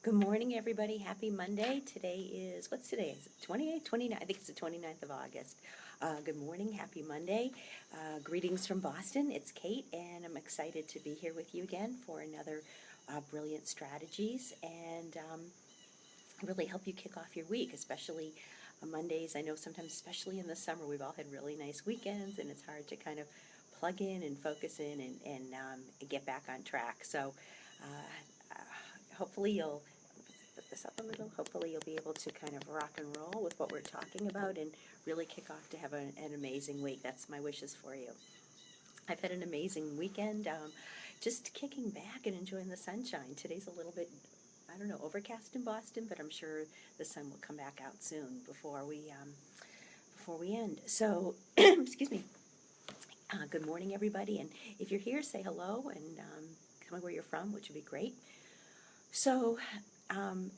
Good morning, everybody. Happy Monday. Today is, what's today? Is it 28th, 29th? I think it's the 29th of August. Good morning. Happy Monday. Greetings from Boston. It's Kate, and I'm excited to be here with you again for another Brilliant Strategies and really help you kick off your week, especially Mondays. I know sometimes, especially in the summer, we've all had really nice weekends, and it's hard to kind of plug in and focus in and get back on track. So hopefully you'll put this up a little. Hopefully you'll be able to kind of rock and roll with what we're talking about and really kick off to have an amazing week. That's my wishes for you. I've had an amazing weekend, just kicking back and enjoying the sunshine. Today's a little bit, I don't know, overcast in Boston, but I'm sure the sun will come back out soon before we end. So, excuse me. Good morning, everybody. And if you're here, say hello and tell me where you're from, which would be great. So,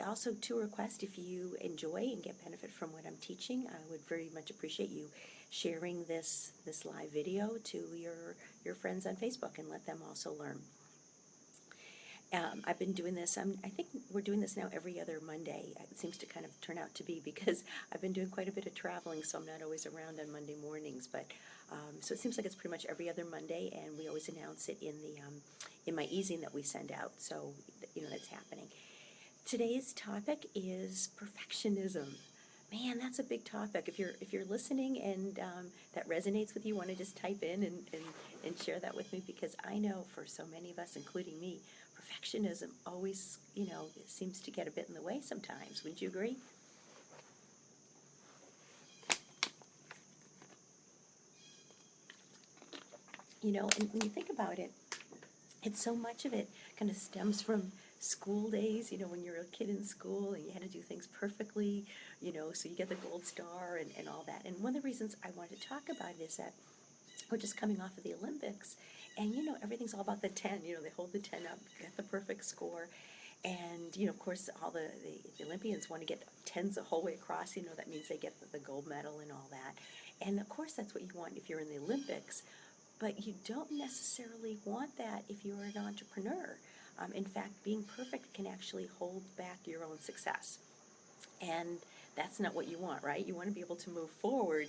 also to request, if you enjoy and get benefit from what I'm teaching, I would very much appreciate you sharing this live video to your friends on Facebook and let them also learn. I've been doing this, I think we're doing this now every other Monday. It seems to kind of turn out to be because I've been doing quite a bit of traveling, so I'm not always around on Monday mornings. But so it seems like it's pretty much every other Monday, and we always announce it in my e-zine that we send out, so you know that's happening. Today's topic is perfectionism. Man, that's a big topic. If you're listening and that resonates with you, want to just type in and share that with me, because I know for so many of us, including me, perfectionism always, seems to get a bit in the way sometimes. Wouldn't you agree? And when you think about it, so much of it kind of stems from school days, when you're a kid in school and you had to do things perfectly, so you get the gold star and all that. And one of the reasons I wanted to talk about it is that we're just coming off of the Olympics, and everything's all about the 10. They hold the 10 up, get the perfect score, and of course all the Olympians want to get 10s the whole way across. That means they get the gold medal and all that, and of course that's what you want if you're in the Olympics. But you don't necessarily want that if you're an entrepreneur. In fact, being perfect can actually hold back your own success. And that's not what you want, right? You want to be able to move forward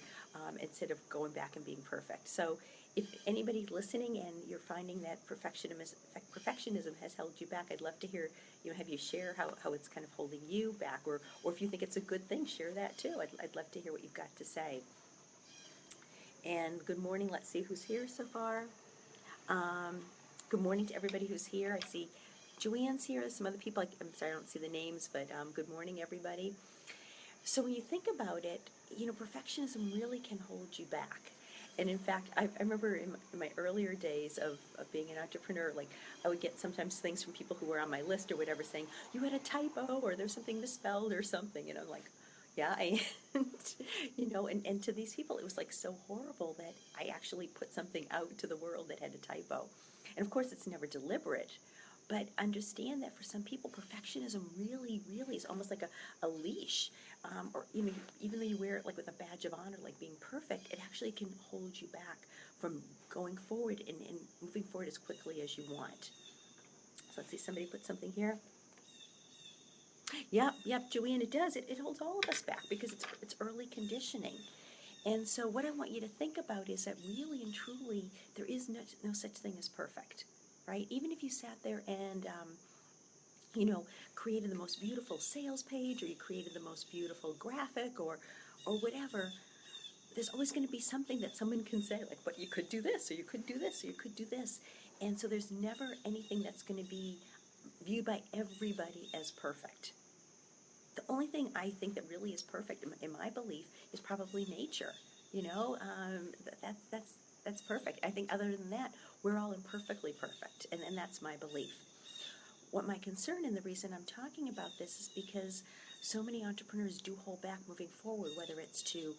instead of going back and being perfect. So if anybody's listening and you're finding that perfectionism has held you back, I'd love to hear, have you share how it's kind of holding you back, or if you think it's a good thing, share that too. I'd love to hear what you've got to say. And good morning. Let's see who's here so far. Good morning to everybody who's here. I see Joanne's here. There's some other people. I'm sorry, I don't see the names, but good morning, everybody. So when you think about it, perfectionism really can hold you back. And in fact, I remember in my earlier days of being an entrepreneur, like I would get sometimes things from people who were on my list or whatever saying, you had a typo or there's something misspelled or something, like, yeah, and to these people, it was like so horrible that I actually put something out to the world that had a typo. And of course, it's never deliberate, but understand that for some people, perfectionism really, really is almost like a leash. Or even though you wear it like with a badge of honor, like being perfect, it actually can hold you back from going forward and moving forward as quickly as you want. So let's see, somebody put something here. Yep, Joanne, it does. It holds all of us back because it's early conditioning. And so what I want you to think about is that really and truly, there is no such thing as perfect, right? Even if you sat there and, created the most beautiful sales page, or you created the most beautiful graphic, or whatever, there's always going to be something that someone can say, like, but you could do this, or you could do this, or you could do this. And so there's never anything that's going to be viewed by everybody as perfect. The only thing I think that really is perfect, in my belief, is probably nature. That's perfect. I think other than that, we're all imperfectly perfect, and that's my belief. What my concern and the reason I'm talking about this is because so many entrepreneurs do hold back moving forward, whether it's to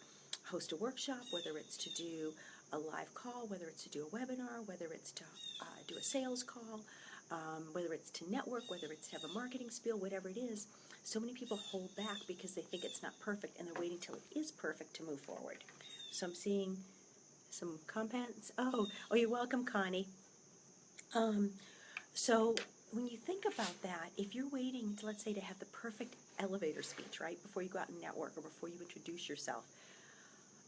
host a workshop, whether it's to do a live call, whether it's to do a webinar, whether it's to do a sales call, whether it's to network, whether it's to have a marketing spiel, whatever it is. So many people hold back because they think it's not perfect, and they're waiting till it is perfect to move forward. So I'm seeing some comments. Oh, you're welcome, Connie. So when you think about that, if you're waiting going to, let's say, to have the perfect elevator speech, right, before you go out and network or before you introduce yourself,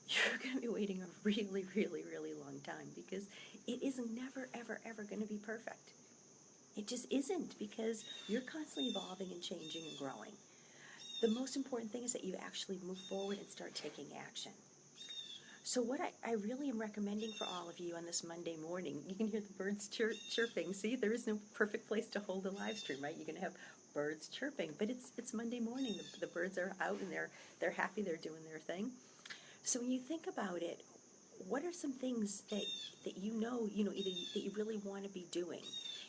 you're going to be waiting a really, really, really long time because it is never, ever, ever going to be perfect. It just isn't, because you're constantly evolving and changing and growing. The most important thing is that you actually move forward and start taking action. So what I really am recommending for all of you on this Monday morning, you can hear the birds chirping. See, there is no perfect place to hold a live stream, right? You're going to have birds chirping, but it's Monday morning. The birds are out and they're happy, they're doing their thing. So when you think about it, what are some things that you know either that you really want to be doing?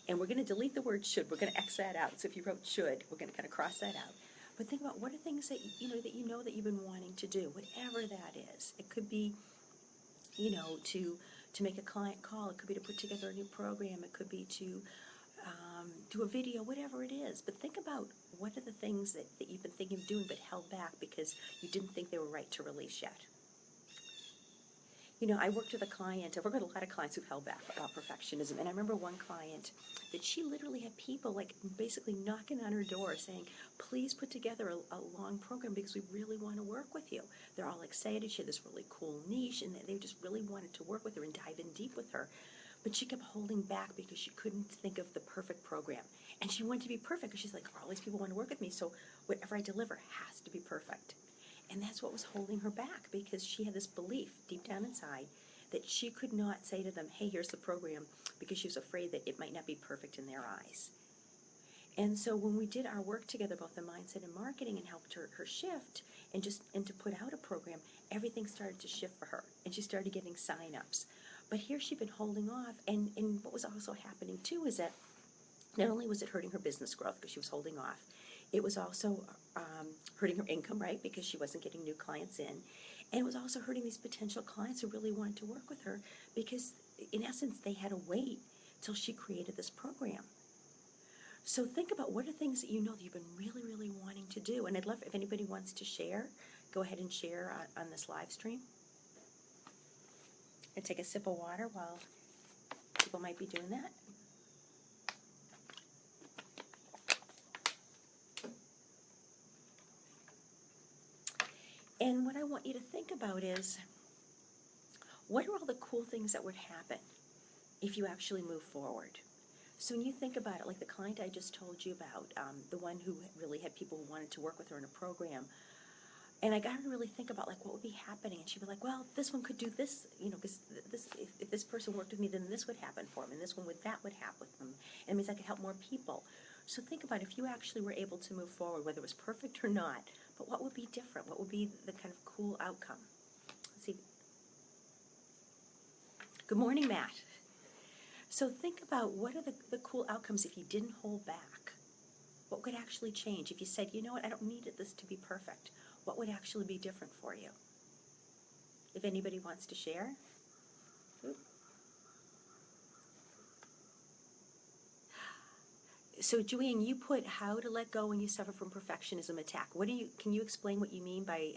And we're going to delete the word should. We're going to X that out. So if you wrote should, we're going to kind of cross that out. But think about what are things that you know that you've been wanting to do, whatever that is. It could be, to make a client call. It could be to put together a new program. It could be to do a video, whatever it is. But think about what are the things that you've been thinking of doing but held back because you didn't think they were right to release yet. I worked with I've worked with a lot of clients who've held back about perfectionism. And I remember one client that she literally had people like basically knocking on her door saying, please put together a long program because we really want to work with you. They're all excited. She had this really cool niche and they just really wanted to work with her and dive in deep with her. But she kept holding back because she couldn't think of the perfect program. And she wanted to be perfect because she's like, all these people want to work with me, so whatever I deliver has to be perfect. And that's what was holding her back, because she had this belief deep down inside that she could not say to them, hey, here's the program, because she was afraid that it might not be perfect in their eyes. And so when we did our work together, both the mindset and marketing, and helped her shift and to put out a program, everything started to shift for her. And she started getting sign-ups. But here she'd been holding off, and what was also happening too is that not only was it hurting her business growth because she was holding off, it was also hurting her income, right, because she wasn't getting new clients in. And it was also hurting these potential clients who really wanted to work with her because, in essence, they had to wait till she created this program. So think about what are things that you know that you've been really, really wanting to do. And I'd love if anybody wants to share, go ahead and share on this live stream. And take a sip of water while people might be doing that. And what I want you to think about is, what are all the cool things that would happen if you actually move forward? So when you think about it, like the client I just told you about, the one who really had people who wanted to work with her in a program, and I got her to really think about like what would be happening, and she'd be like, well, this one could do this, because if this person worked with me, then this would happen for them, and this one that would happen with them, and it means I could help more people. So think about if you actually were able to move forward, whether it was perfect or not, but what would be different? What would be the kind of cool outcome? Let's see. Good morning, Matt. So think about what are the cool outcomes if you didn't hold back. What could actually change? If you said, you know what, I don't need this to be perfect. What would actually be different for you? If anybody wants to share. Ooh. So Joanne, you put how to let go when you suffer from perfectionism attack. Can you explain what you mean by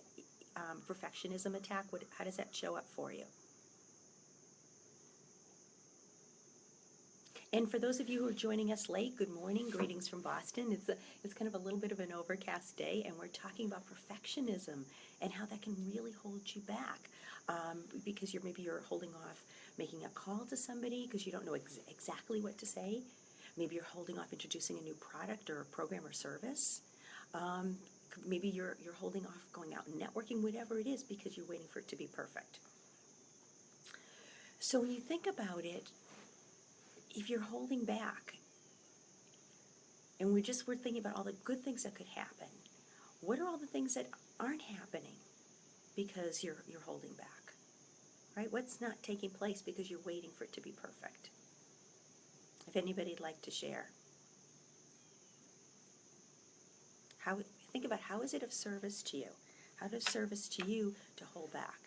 perfectionism attack? How does that show up for you? And for those of you who are joining us late, good morning, greetings from Boston. It's kind of a little bit of an overcast day, and we're talking about perfectionism and how that can really hold you back, because maybe you're holding off making a call to somebody because you don't know exactly what to say. Maybe you're holding off introducing a new product or a program or service. Maybe you're holding off going out and networking, whatever it is, because you're waiting for it to be perfect. So when you think about it, if you're holding back, and we're thinking about all the good things that could happen, what are all the things that aren't happening because you're holding back, right? What's not taking place because you're waiting for it to be perfect? If anybody'd like to share. Think about how is it of service to you? How does service to you to hold back?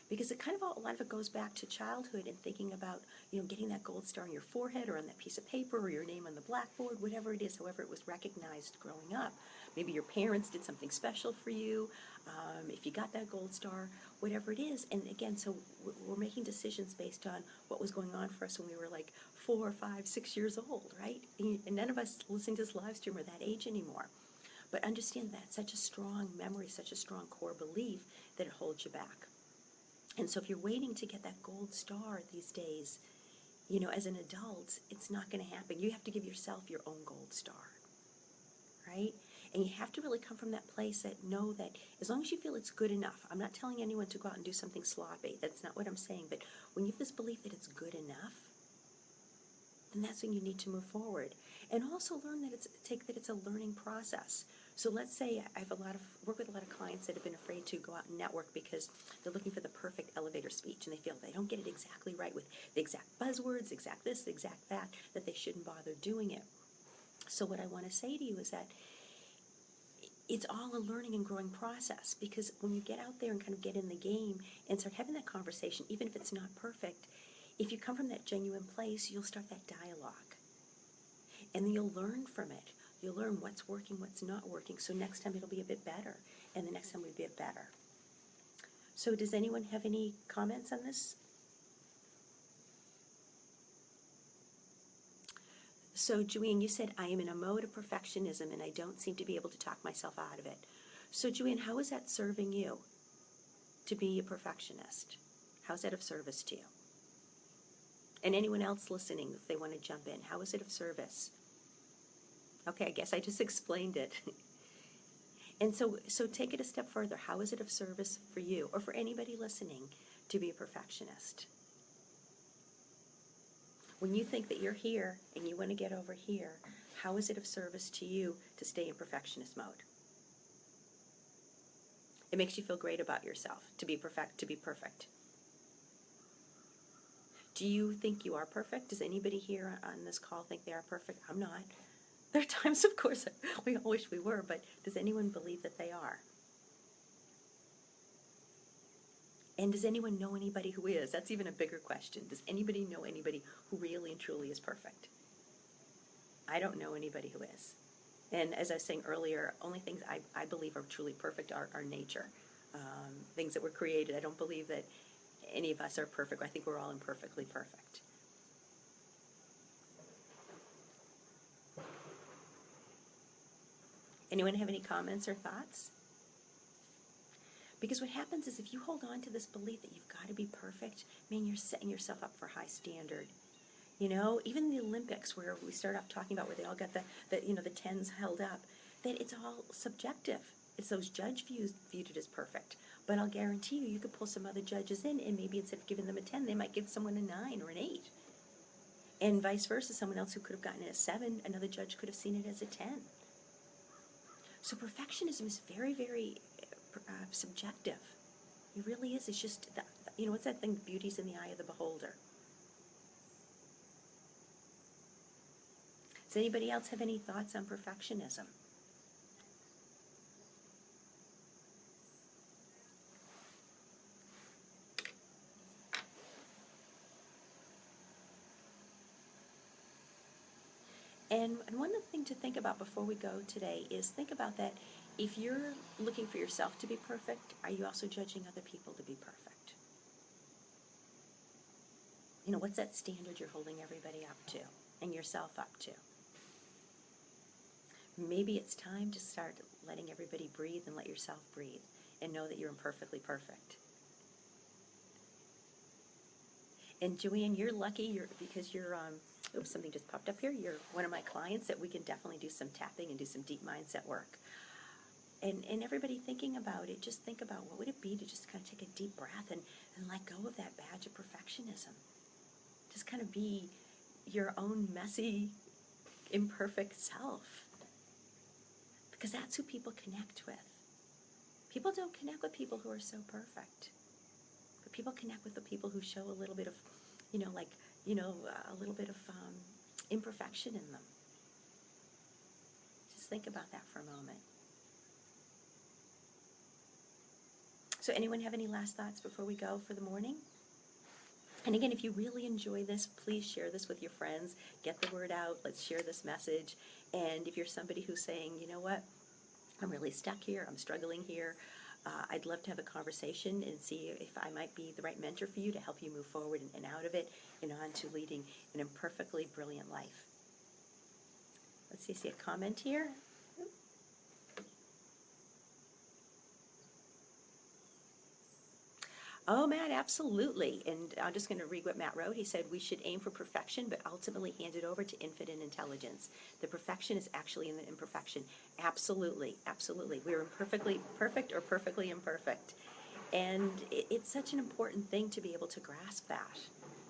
Because a lot of it goes back to childhood and thinking about, getting that gold star on your forehead or on that piece of paper or your name on the blackboard, whatever it is, however it was recognized growing up. Maybe your parents did something special for you, if you got that gold star, whatever it is. And again, so we're making decisions based on what was going on for us when we were like 4, 5, 6 years old, right? And none of us listening to this live stream are that age anymore. But understand that such a strong memory, such a strong core belief that it holds you back. And so if you're waiting to get that gold star these days, as an adult, it's not going to happen. You have to give yourself your own gold star, right? And you have to really come from that place that know that as long as you feel it's good enough, I'm not telling anyone to go out and do something sloppy. That's not what I'm saying. But when you have this belief that it's good enough, then that's when you need to move forward. And also learn that it's a learning process. So let's say I have work with a lot of clients that have been afraid to go out and network because they're looking for the perfect elevator speech and they feel they don't get it exactly right with the exact buzzwords, exact this, the exact that they shouldn't bother doing it. So what I want to say to you is that it's all a learning and growing process, because when you get out there and kind of get in the game and start having that conversation, even if it's not perfect, if you come from that genuine place, you'll start that dialogue. And then you'll learn from it. You'll learn what's working, what's not working. So next time it'll be a bit better. And the next time will be a bit better. So does anyone have any comments on this? So Joanne, you said, I am in a mode of perfectionism and I don't seem to be able to talk myself out of it. So Joanne, how is that serving you to be a perfectionist? How's that of service to you? And anyone else listening, if they want to jump in, how is it of service? Okay, I guess I just explained it. And so take it a step further. How is it of service for you or for anybody listening to be a perfectionist? When you think that you're here and you want to get over here, how is it of service to you to stay in perfectionist mode? It makes you feel great about yourself to be perfect. Do you think you are perfect? Does anybody here on this call think they are perfect? I'm not. There are times, of course, we all wish we were, but does anyone believe that they are? And does anyone know anybody who is? That's even a bigger question. Does anybody know anybody who really and truly is perfect? I don't know anybody who is. And as I was saying earlier, only things I believe are truly perfect are nature. Things that were created. I don't believe that any of us are perfect. I think we're all imperfectly perfect. Anyone have any comments or thoughts? Because what happens is if you hold on to this belief that you've got to be perfect, man, you're setting yourself up for high standard. Even the Olympics, where we start off talking about where they all got the tens held up, that it's all subjective. It's those judge viewed it as perfect. But I'll guarantee you could pull some other judges in, and maybe instead of giving them a 10, they might give someone a 9 or an 8. And vice versa, someone else who could have gotten a 7, another judge could have seen it as a 10. So perfectionism is very, very subjective. It really is. It's just, what's that thing, beauty's in the eye of the beholder. Does anybody else have any thoughts on perfectionism? And one thing to think about before we go today is think about that. If you're looking for yourself to be perfect, are you also judging other people to be perfect? What's that standard you're holding everybody up to and yourself up to? Maybe it's time to start letting everybody breathe and let yourself breathe and know that you're imperfectly perfect. And Joanne, you're lucky because you're, oops, something just popped up here. You're one of my clients that we can definitely do some tapping and do some deep mindset work. And everybody thinking about it, just think about what would it be to just kind of take a deep breath and let go of that badge of perfectionism. Just kind of be your own messy, imperfect self. Because that's who people connect with. People don't connect with people who are so perfect. But people connect with the people who show a little bit of, a little bit of imperfection in them. Just think about that for a moment. So anyone have any last thoughts before we go for the morning? And again, if you really enjoy this, please share this with your friends. Get the word out. Let's share this message. And if you're somebody who's saying, you know what, I'm really stuck here, I'm struggling here, I'd love to have a conversation and see if I might be the right mentor for you to help you move forward and out of it and on to leading an imperfectly brilliant life. Let's see a comment here. Oh, Matt, absolutely. And I'm just going to read what Matt wrote. He said, we should aim for perfection, but ultimately hand it over to infinite intelligence. The perfection is actually in the imperfection. Absolutely, absolutely. We're imperfectly perfect or perfectly imperfect. And it's such an important thing to be able to grasp that,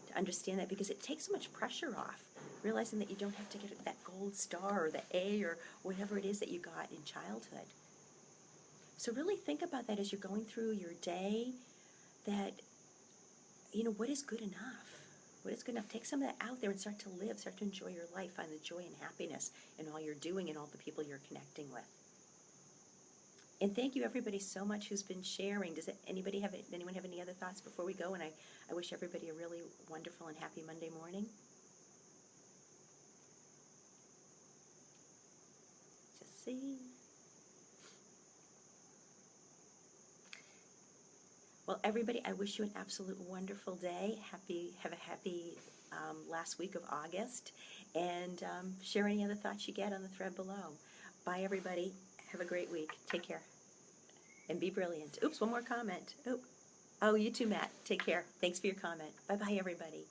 to understand that, because it takes so much pressure off, realizing that you don't have to get that gold star or the A or whatever it is that you got in childhood. So really think about that as you're going through your day, that, what is good enough? What is good enough? Take some of that out there and start to live, start to enjoy your life, find the joy and happiness in all you're doing and all the people you're connecting with. And thank you everybody so much who's been sharing. Does anyone have any other thoughts before we go? And I wish everybody a really wonderful and happy Monday morning. Just see. Well, everybody, I wish you an absolute wonderful day. Have a happy last week of August. And share any other thoughts you get on the thread below. Bye, everybody. Have a great week. Take care. And be brilliant. Oops, one more comment. Oh, you too, Matt. Take care. Thanks for your comment. Bye-bye, everybody.